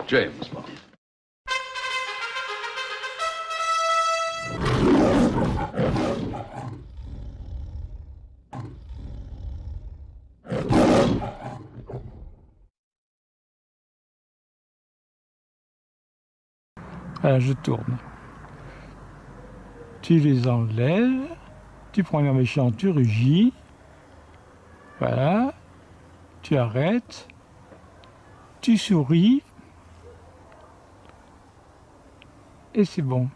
James Bond. Voilà, je tourne. Tu les enlèves, tu prends la méchante, tu rugis. Voilà, tu arrêtes, tu souris. Et c'est bon.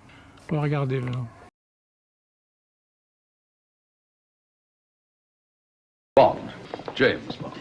On va regarder là. Bond. James Bond.